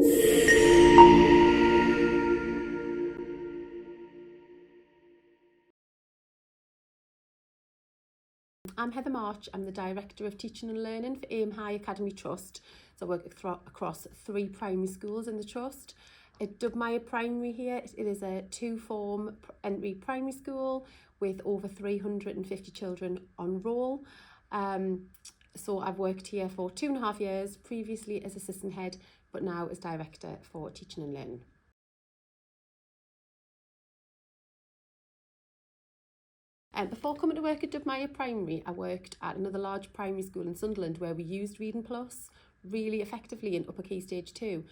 I'm Heather March. I'm the Director of Teaching and Learning for Aim High Academy Trust. So I work across 3 primary schools in the Trust. At Dubmire Primary here, it is a 2-form entry primary school with over 350 children on roll. So I've worked here for 2.5 years, previously as Assistant Head, but now as Director for Teaching and Learning. Before coming to work at Dubmire Primary, I worked at another large primary school in Sunderland where we used Reading Plus really effectively in upper key stage 2.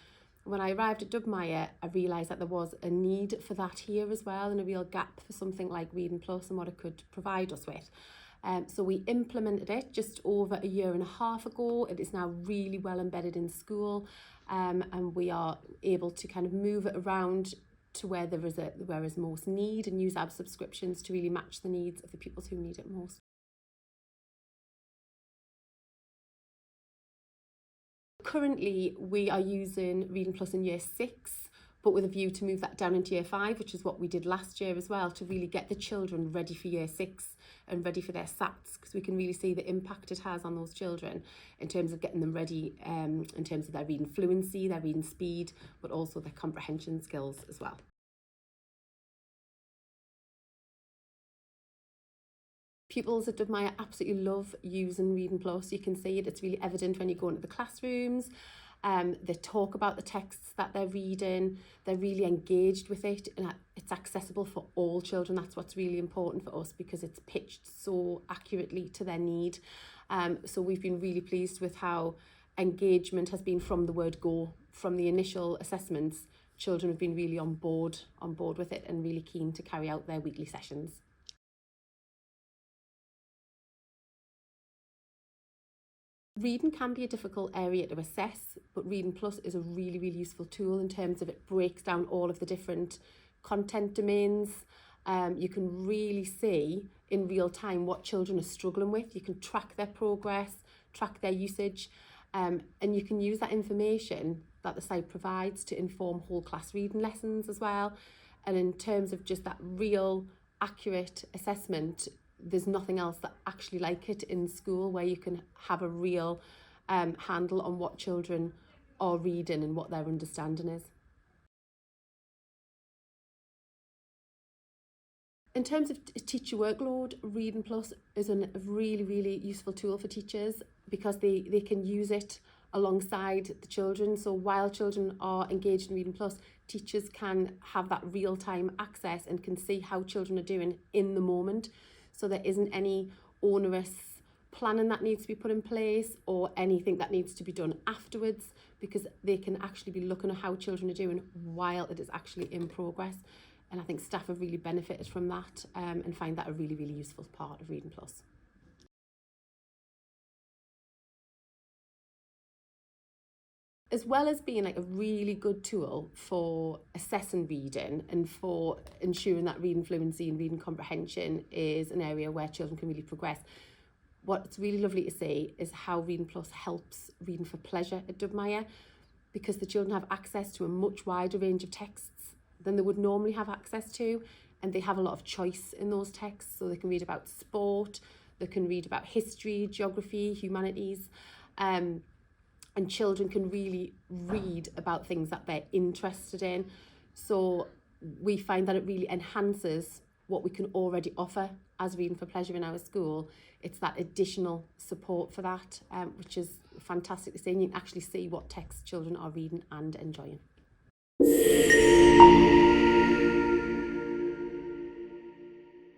When I arrived at Dubmire, I realised that there was a need for that here as well, and a real gap for something like Reading Plus and what it could provide us with. So we implemented it just over 1.5 years ago. It is now really well embedded in school, and we are able to kind of move it around to where there is most need, and use our subscriptions to really match the needs of the pupils who need it most. Currently, we are using Reading Plus in Year 6, but with a view to move that down into Year 5, which is what we did last year as well, to really get the children ready for Year 6 and ready for their SATs, because we can really see the impact it has on those children in terms of getting them ready in terms of their reading fluency, their reading speed, but also their comprehension skills as well. Pupils at Dubmire absolutely love using Reading Plus. You can see it, it's really evident when you go into the classrooms. They talk about the texts that they're reading, they're really engaged with it, and it's accessible for all children. That's what's really important for us, because it's pitched so accurately to their need. So we've been really pleased with how engagement has been from the word go. From the initial assessments, children have been really on board with it and really keen to carry out their weekly sessions. Reading can be a difficult area to assess, but Reading Plus is a really, really useful tool in terms of it breaks down all of the different content domains. You can really see in real time what children are struggling with. You can track their progress, track their usage, and you can use that information that the site provides to inform whole class reading lessons as well. And in terms of just that real accurate assessment, there's nothing else that actually like it in school, where you can have a real handle on what children are reading and what their understanding is. In terms of teacher workload, Reading Plus is a really, really useful tool for teachers, because they can use it alongside the children. So while children are engaged in Reading Plus, teachers can have that real-time access and can see how children are doing in the moment. So there isn't any onerous planning that needs to be put in place or anything that needs to be done afterwards, because they can actually be looking at how children are doing while it is actually in progress. And I think staff have really benefited from that and find that a really, really useful part of Reading Plus. As well as being like a really good tool for assessing reading and for ensuring that reading fluency and reading comprehension is an area where children can really progress, what's really lovely to see is how Reading Plus helps reading for pleasure at Dubmire, because the children have access to a much wider range of texts than they would normally have access to, and they have a lot of choice in those texts. So they can read about sport, they can read about history, geography, humanities, and children can really read about things that they're interested in. So we find that it really enhances what we can already offer as Reading for Pleasure in our school. It's that additional support for that, which is fantastic to see, and you can actually see what texts children are reading and enjoying.